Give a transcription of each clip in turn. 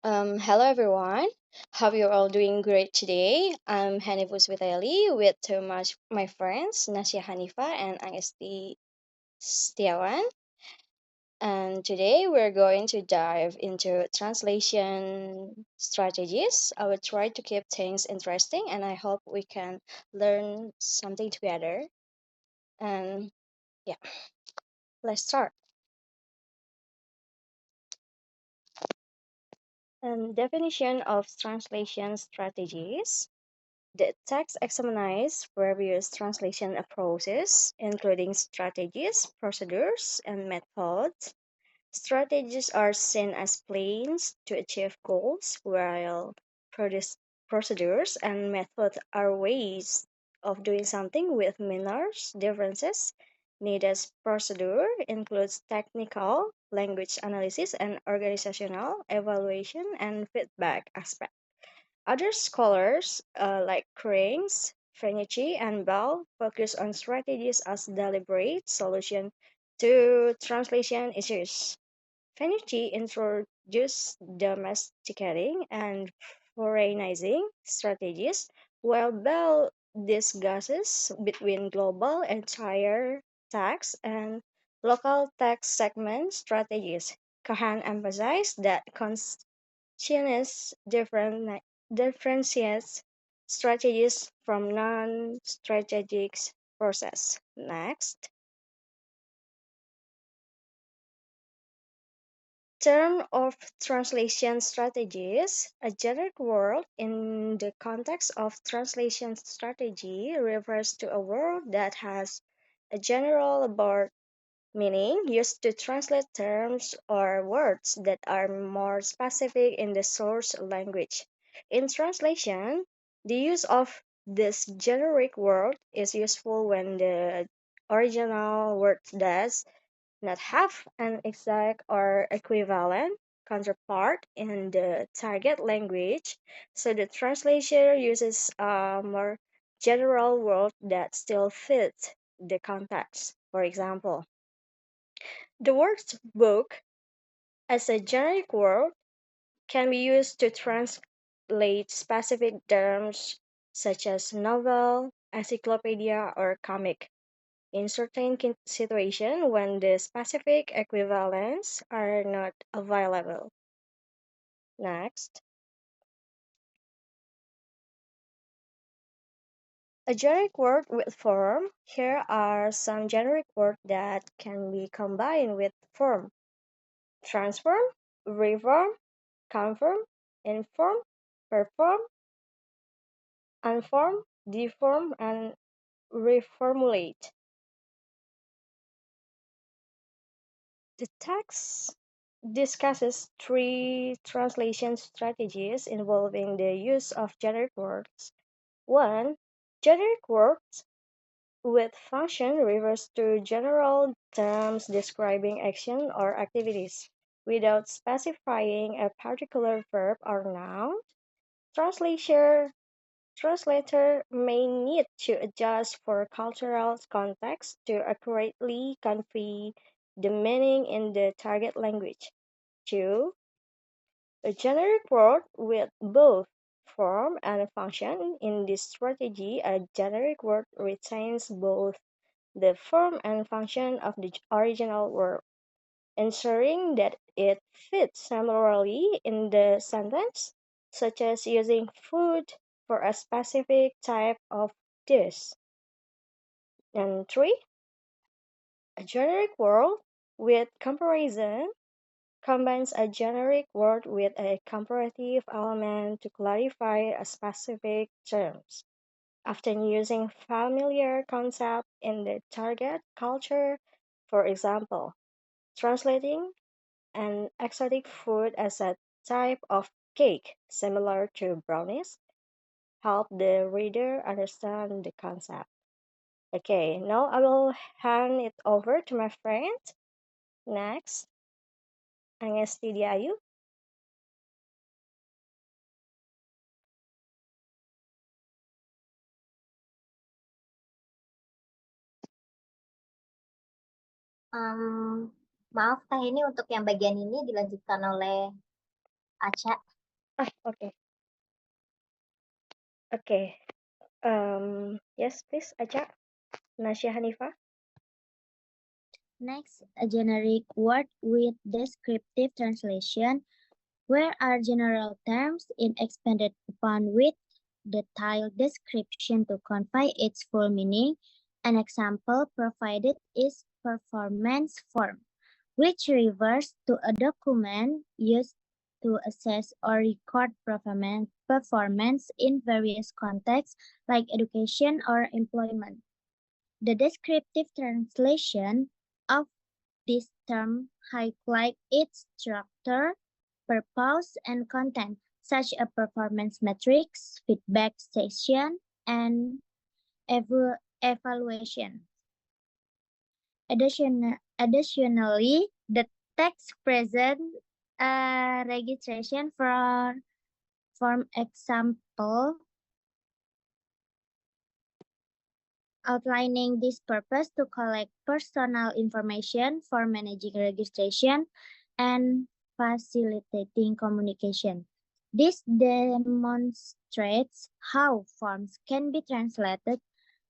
Hello everyone. Hope you're all doing great today. I'm Hanifus Witali with two of my friends, Nasya Hanifa and Angesti Setiawan. And today we're going to dive into translation strategies. I will try to keep things interesting and I hope we can learn something together. And yeah, let's start. And definition of translation strategies. The text examines various translation approaches, including strategies, procedures, and methods. Strategies are seen as plans to achieve goals, while procedures and methods are ways of doing something with minor differences. Needed procedure includes technical, language analysis, and organizational evaluation and feedback aspects. Other scholars, like Cranes, Fenici, and Bell, focus on strategies as deliberate solution to translation issues. Fenici introduced domesticating and foreignizing strategies, while Bell discusses between global entire text and local text segment strategies. Kahan emphasized that Chinese differentiates strategies from non-strategic process. Next, term of translation strategies. A generic word in the context of translation strategy refers to a word that has a general about meaning used to translate terms or words that are more specific in the source language. In translation, the use of this generic word is useful when the original word does not have an exact or equivalent counterpart in the target language, so the translator uses a more general word that still fits the context. For example, the word "book" as a generic word can be used to translate specific terms such as novel, encyclopedia, or comic in certain situations when the specific equivalents are not available. Next, a generic word with form. Here are some generic words that can be combined with form: transform, reform, confirm, inform, perform, unform, deform, and reformulate. The text discusses three translation strategies involving the use of generic words. 1. Generic words with function refers to general terms describing action or activities without specifying a particular verb or noun. Translator Translator may need to adjust for cultural context to accurately convey the meaning in the target language. 2. A generic word with both form and function. In this strategy, a generic word retains both the form and function of the original word, ensuring that it fits similarly in the sentence, such as using food for a specific type of dish. And 3, a generic word with comparison combines a generic word with a comparative element to clarify a specific terms, often using familiar concept in the target culture. For example, translating an exotic food as a type of cake similar to brownies help the reader understand the concept. Okay, now I will hand it over to my friend. Next, Angesti Diayu. Em, Maaf Teh, ini untuk yang bagian ini dilanjutkan oleh Aca. Okay. Okay. Yes, please, Acha. Nasya Hanifa. Next, a generic word with descriptive translation. Where are general terms in expanded upon with detailed description to convey its full meaning? An example provided is performance form, which refers to a document used to assess or record performance in various contexts like education or employment. The descriptive translation of this term highlights its structure, purpose, and content, such as performance metrics, feedback session, and evaluation. Additionally, the text presents a registration for form example outlining this purpose to collect personal information for managing registration and facilitating communication. This demonstrates how forms can be translated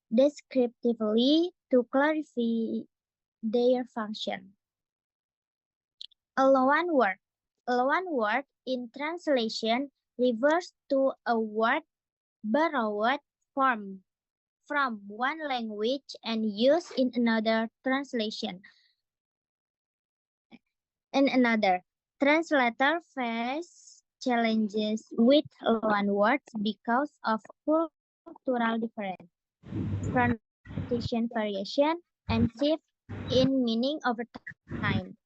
descriptively to clarify their function. A loan word. A loan word in translation refers to a word borrowed from one language and used in another translation. In another, translator face challenges with loan words because of cultural difference, pronunciation variation, and shift in meaning over time.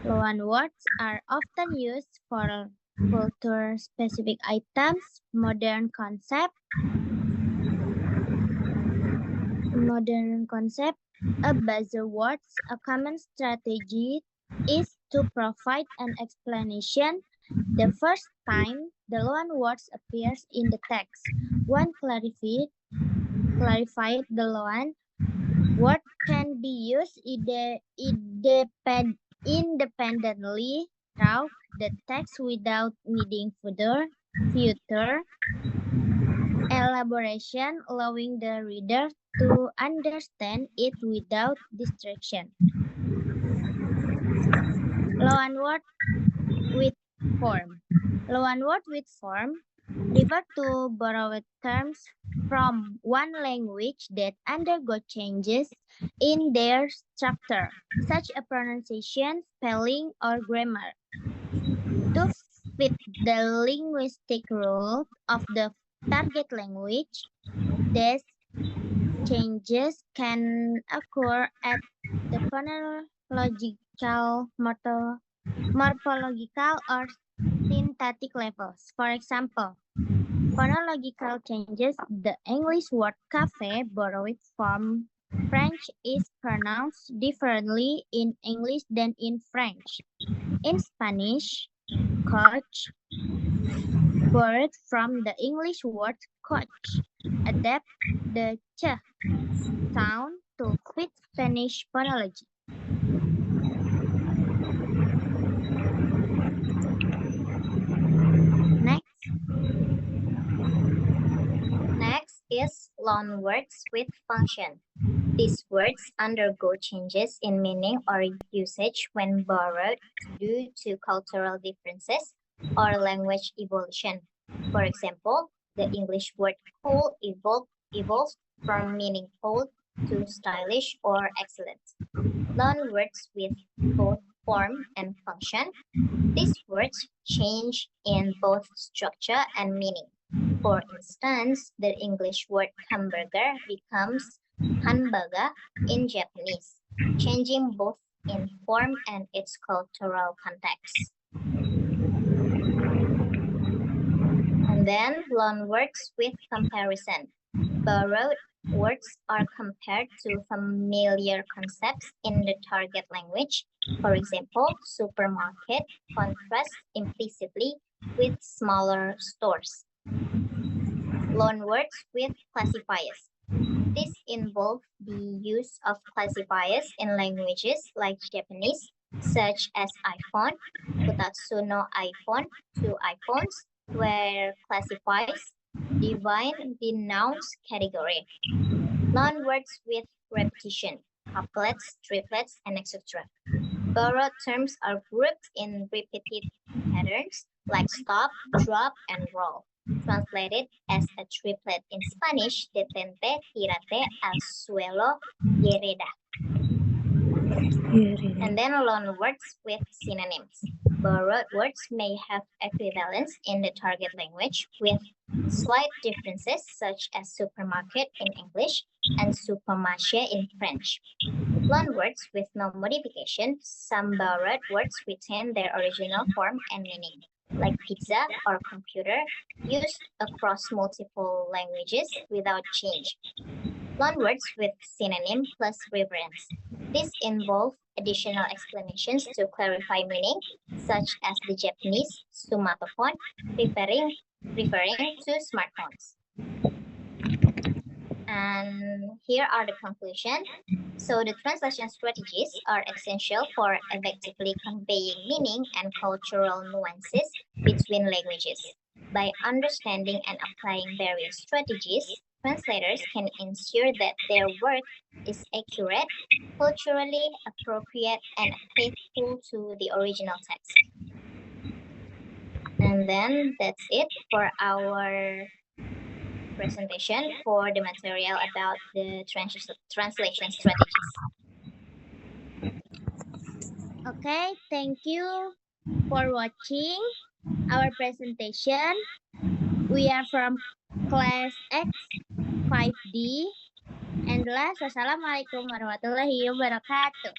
Loan words are often used for culture-specific items, modern concept, a buzzwords, a common strategy is to provide an explanation the first time the loan words appears in the text. One clarified the loan word can be used independently throughout the text without needing further elaboration, allowing the reader to understand it without distraction. Loanword with form. Loanword with form refer to borrowed terms from one language that undergo changes in their structure, such as pronunciation, spelling, or grammar, to fit the linguistic rules of the target language. These changes can occur at the phonological, morphological, or syntactic levels. For example, phonological changes, the English word cafe borrowed from French is pronounced differently in English than in French. In Spanish, coach borrowed from the English word coach. Adapt the ch sound to fit Spanish phonology. Next, Next is loanwords with function. These words undergo changes in meaning or usage when borrowed due to cultural differences or language evolution. For example, the English word cool evolved from meaning cold to stylish or excellent. Loanwords with both form and function. These words change in both structure and meaning. For instance, the English word hamburger becomes hanbaga in Japanese, changing both in form and its cultural context. And then loanwords with comparison. Borrowed words are compared to familiar concepts in the target language. For example, supermarket contrasts implicitly with smaller stores. Loanwords with classifiers. This involves the use of classifiers in languages like Japanese, such as iPhone, futatsu no iPhone, two iPhones, where classifies divine the nouns category. Loanwords with repetition, couplets, triplets, and etc. Borrowed terms are grouped in repeated patterns like stop, drop, and roll, translated as a triplet in Spanish, detente, tírate, al suelo, yereda. And then loan words with synonyms. Borrowed words may have equivalents in the target language with slight differences such as supermarket in English and supermarché in French. Loan words with no modification, some borrowed words retain their original form and meaning, like pizza or computer, used across multiple languages without change. Loan words with synonym plus reference. These involve additional explanations to clarify meaning, such as the Japanese smartphone referring to smartphones. And here are the conclusion. So the translation strategies are essential for effectively conveying meaning and cultural nuances between languages. By understanding and applying various strategies, translators can ensure that their work is accurate, culturally appropriate, and faithful to the original text. And then that's it for our presentation for the material about the translation strategies. Okay, thank you for watching our presentation. We are from class X 5D. And last, wassalamualaikum warahmatullahi wabarakatuh.